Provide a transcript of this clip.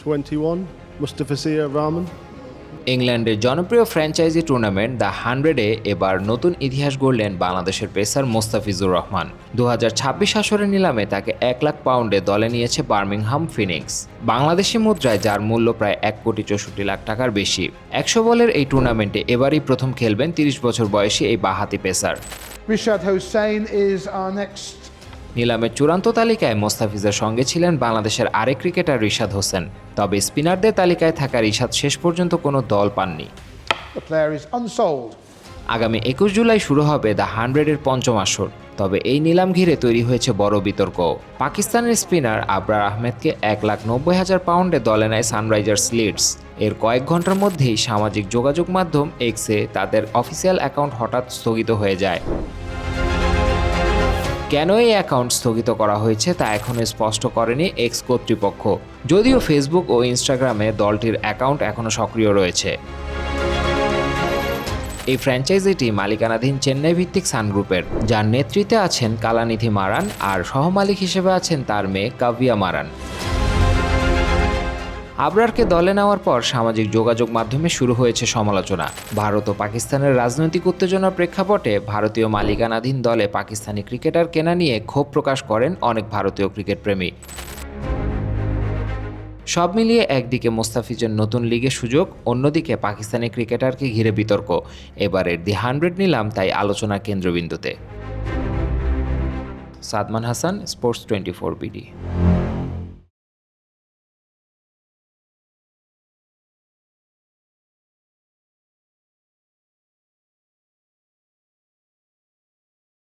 21, Mustafizur Rahman. ইংল্যান্ডের জনপ্রিয় franchise tournament the 100-এ এবার নতুন ইতিহাস গড়লেন বাংলাদেশের পেসার মোস্তাফিজুর রহমান। 2026 আসরের নিলামে তাকে 1 লাখ পাউন্ডে দলে নিয়েছে বার্মিংহাম ফিনিক্স। বাংলাদেশি মুদ্রায় যার মূল্য প্রায় 1,64,00,000 টাকার বেশি। 100 বলের এই টুর্নামেন্টে এবারই প্রথম খেলবেন 30 বছর বয়সী এই বাঁহাতি pacer. Rishad Hossain is our next. নিলামের চূড়ান্ত তালিকায় মোস্তাফিজের সঙ্গে ছিলেন বাংলাদেশের আরেক ক্রিকেটার রিশাদ হোসেন। তবে স্পিনারদের তালিকায় থাকা রিশাদ শেষ পর্যন্ত কোনো দল পাননি। The player is unsold. আগামী 21 জুলাই শুরু হবে দ্য 100-এর পঞ্চম আসর। তবে এই নিলাম ঘিরে তৈরি হয়েছে বড় বিতর্ক। পাকিস্তানের স্পিনার আবরার আহমেদকে 1,90,000 পাউন্ডে দলে নেয় সানরাইজার্স লিডস। এর কয়েক ঘন্টার মধ্যেই সামাজিক যোগাযোগ মাধ্যম এক্সে তাদের অফিসিয়াল অ্যাকাউন্ট হঠাৎ স্থগিত হয়ে যায়। কেন এই অ্যাকাউন্ট স্থগিত করা হয়েছে তা এখনও স্পষ্ট করেনি এক্স কর্তৃপক্ষ, যদিও ফেসবুক ও ইনস্টাগ্রামে দলটির অ্যাকাউন্ট এখনও সক্রিয় রয়েছে। এই ফ্র্যাঞ্চাইজিটি মালিকানাধীন চেন্নাই ভিত্তিক সান গ্রুপের, যার নেতৃত্বে আছেন কালানিধি মারান আর সহমালিক হিসেবে আছেন তার মেয়ে কাভিয়া মারান। আবরারকে দলে নেওয়ার পর সামাজিক যোগাযোগ মাধ্যমে শুরু হয়েছে সমালোচনা। ভারত ও পাকিস্তানের রাজনৈতিক উত্তেজনার প্রেক্ষাপটে ভারতীয় মালিকানাধীন দলে পাকিস্তানি ক্রিকেটার কেনা নিয়ে ক্ষোভ প্রকাশ করেন অনেক ভারতীয় ক্রিকেট প্রেমী। সব মিলিয়ে একদিকে মোস্তাফিজের নতুন লিগে সুযোগ, অন্যদিকে পাকিস্তানি ক্রিকেটারকে ঘিরে বিতর্ক। এবারের দি 100 নিলাম তাই আলোচনার কেন্দ্রবিন্দুতে। Sadman Hasan, sports 24 BD.